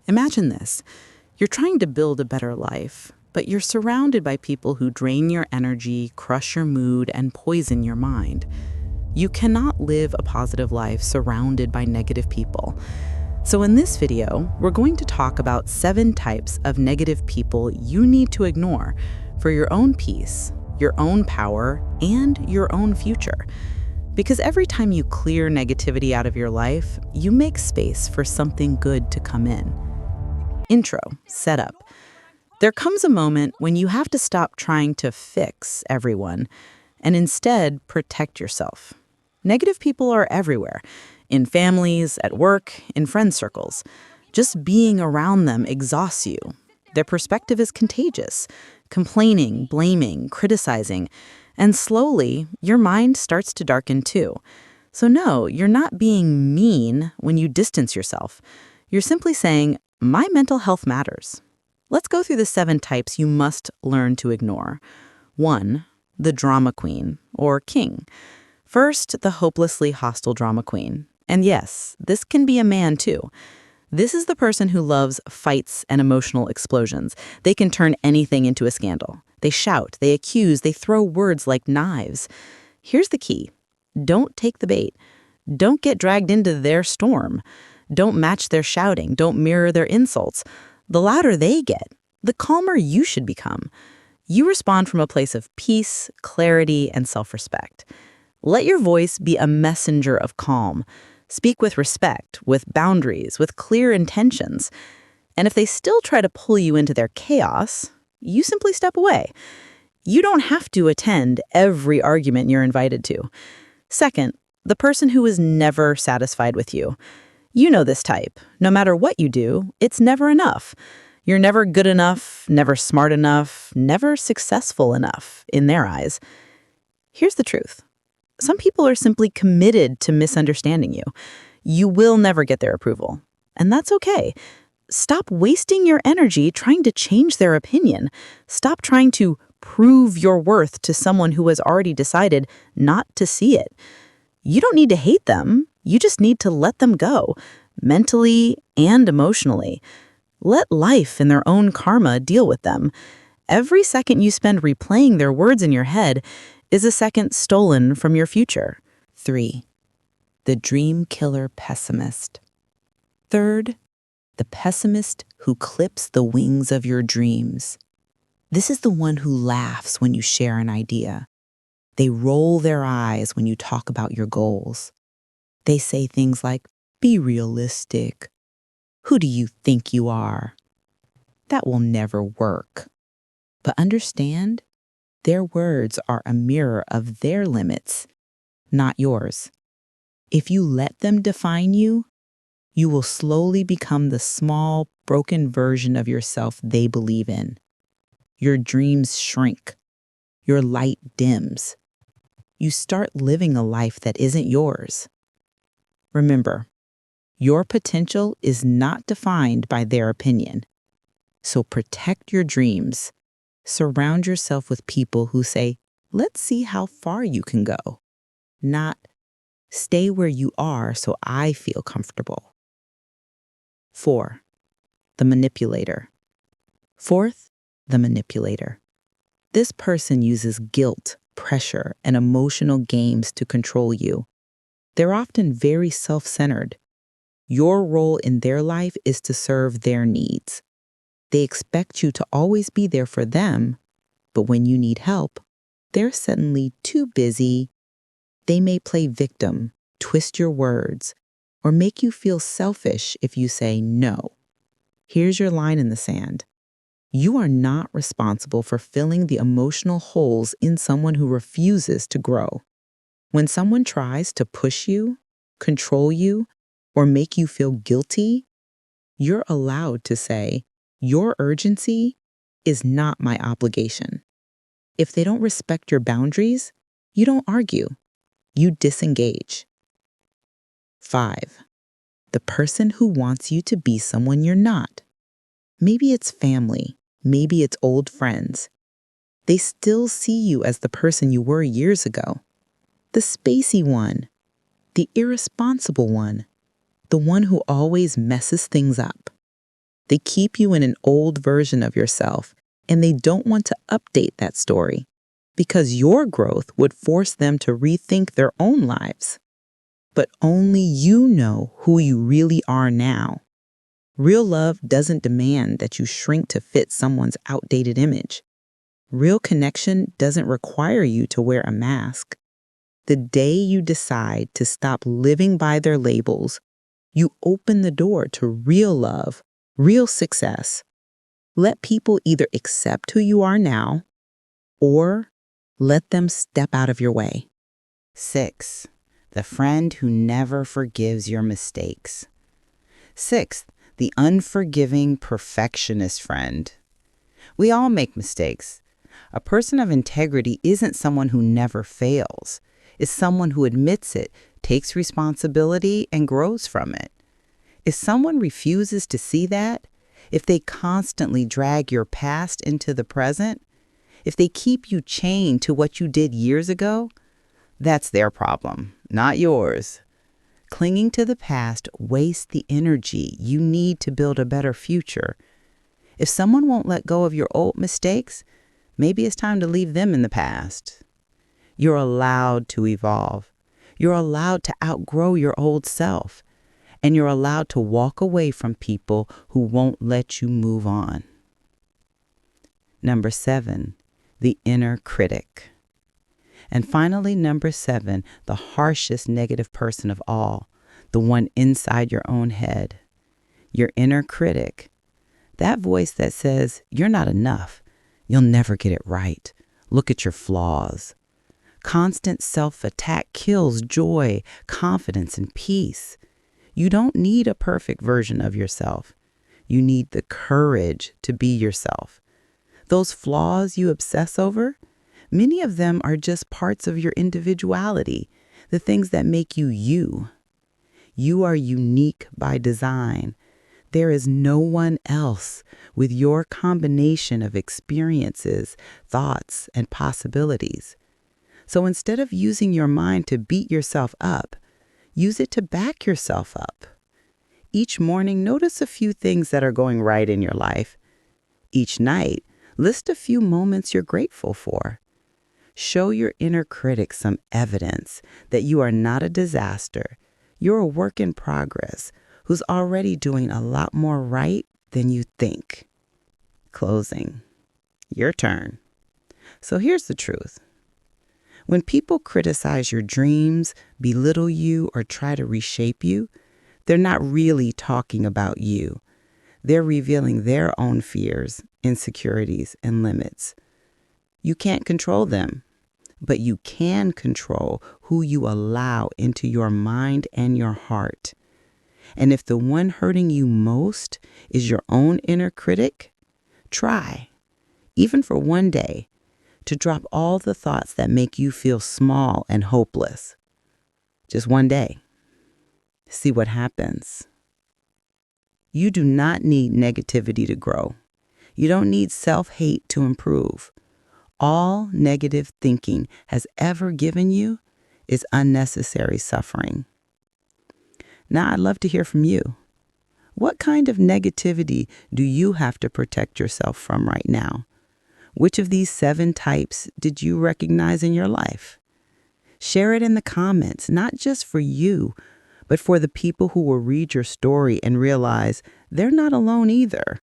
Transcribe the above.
Imagine this. You're trying to build a better life, but you're surrounded by people who drain your energy, crush your mood, and poison your mind. You cannot live a positive life surrounded by negative people. So in this video, we're going to talk about 7 types of negative people you need to ignore for your own peace, your own power, and your own future. Because every time you clear negativity out of your life, you make space for something good to come in. Intro, setup. There comes a moment when you have to stop trying to fix everyone and instead protect yourself. Negative people are everywhere, in families, at work, in friend circles. Just being around them exhausts you. Their perspective is contagious, complaining, blaming, criticizing, and slowly your mind starts to darken too. So no, you're not being mean when you distance yourself. You're simply saying, my mental health matters. Let's go through the 7 types you must learn to ignore. 1. The drama queen, or king. First, the hopelessly hostile drama queen. And yes, this can be a man too. This is the person who loves fights and emotional explosions. They can turn anything into a scandal. They shout, they accuse, they throw words like knives. Here's the key. Don't take the bait. Don't get dragged into their storm. Don't match their shouting. Don't mirror their insults. The louder they get, the calmer you should become. You respond from a place of peace, clarity, and self-respect. Let your voice be a messenger of calm. Speak with respect, with boundaries, with clear intentions. And if they still try to pull you into their chaos, you simply step away. You don't have to attend every argument you're invited to. Second, the person who is never satisfied with you. You know this type. No matter what you do, it's never enough. You're never good enough, never smart enough, never successful enough in their eyes. Here's the truth. Some people are simply committed to misunderstanding you. You will never get their approval. And that's okay. Stop wasting your energy trying to change their opinion. Stop trying to prove your worth to someone who has already decided not to see it. You don't need to hate them. You just need to let them go, mentally and emotionally. Let life and their own karma deal with them. Every second you spend replaying their words in your head is a second stolen from your future. 3. The Dream-Killer Pessimist. Third, the pessimist who clips the wings of your dreams. This is the one who laughs when you share an idea. They roll their eyes when you talk about your goals. They say things like, be realistic. Who do you think you are? That will never work. But understand, their words are a mirror of their limits, not yours. If you let them define you, you will slowly become the small, broken version of yourself they believe in. Your dreams shrink. Your light dims. You start living a life that isn't yours. Remember, your potential is not defined by their opinion. So protect your dreams. Surround yourself with people who say, let's see how far you can go. Not, stay where you are so I feel comfortable. 4. The manipulator. Fourth, the manipulator. This person uses guilt, pressure, and emotional games to control you. They're often very self-centered. Your role in their life is to serve their needs. They expect you to always be there for them, but when you need help, they're suddenly too busy. They may play victim, twist your words, or make you feel selfish if you say no. Here's your line in the sand. You are not responsible for filling the emotional holes in someone who refuses to grow. When someone tries to push you, control you, or make you feel guilty, you're allowed to say, your urgency is not my obligation. If they don't respect your boundaries, you don't argue. You disengage. 5. The person who wants you to be someone you're not. Maybe it's family. Maybe it's old friends. They still see you as the person you were years ago. The spacey one. The irresponsible one. The one who always messes things up. They keep you in an old version of yourself, and they don't want to update that story because your growth would force them to rethink their own lives. But only you know who you really are now. Real love doesn't demand that you shrink to fit someone's outdated image. Real connection doesn't require you to wear a mask. The day you decide to stop living by their labels, you open the door to real love, real success. Let people either accept who you are now or let them step out of your way. 6. The friend who never forgives your mistakes. 6th, the unforgiving perfectionist friend. We all make mistakes. A person of integrity isn't someone who never fails. It's someone who admits it, takes responsibility, and grows from it. If someone refuses to see that, if they constantly drag your past into the present, if they keep you chained to what you did years ago, that's their problem, not yours. Clinging to the past wastes the energy you need to build a better future. If someone won't let go of your old mistakes, maybe it's time to leave them in the past. You're allowed to evolve. You're allowed to outgrow your old self. And you're allowed to walk away from people who won't let you move on. Number 7, the inner critic. And finally, number 7, the harshest negative person of all, the one inside your own head. Your inner critic. That voice that says, you're not enough. You'll never get it right. Look at your flaws. Constant self-attack kills joy, confidence, and peace. You don't need a perfect version of yourself. You need the courage to be yourself. Those flaws you obsess over, many of them are just parts of your individuality, the things that make you you. You are unique by design. There is no one else with your combination of experiences, thoughts, and possibilities. So instead of using your mind to beat yourself up, use it to back yourself up. Each morning, notice a few things that are going right in your life. Each night, list a few moments you're grateful for. Show your inner critic some evidence that you are not a disaster. You're a work in progress who's already doing a lot more right than you think. Closing. Your turn. So here's the truth. When people criticize your dreams, belittle you, or try to reshape you, they're not really talking about you. They're revealing their own fears, insecurities, and limits. You can't control them, but you can control who you allow into your mind and your heart. And if the one hurting you most is your own inner critic, try, even for one day, to drop all the thoughts that make you feel small and hopeless. Just one day. See what happens. You do not need negativity to grow. You don't need self-hate to improve. All negative thinking has ever given you is unnecessary suffering. Now, I'd love to hear from you. What kind of negativity do you have to protect yourself from right now? Which of these 7 types did you recognize in your life? Share it in the comments, not just for you, but for the people who will read your story and realize they're not alone either.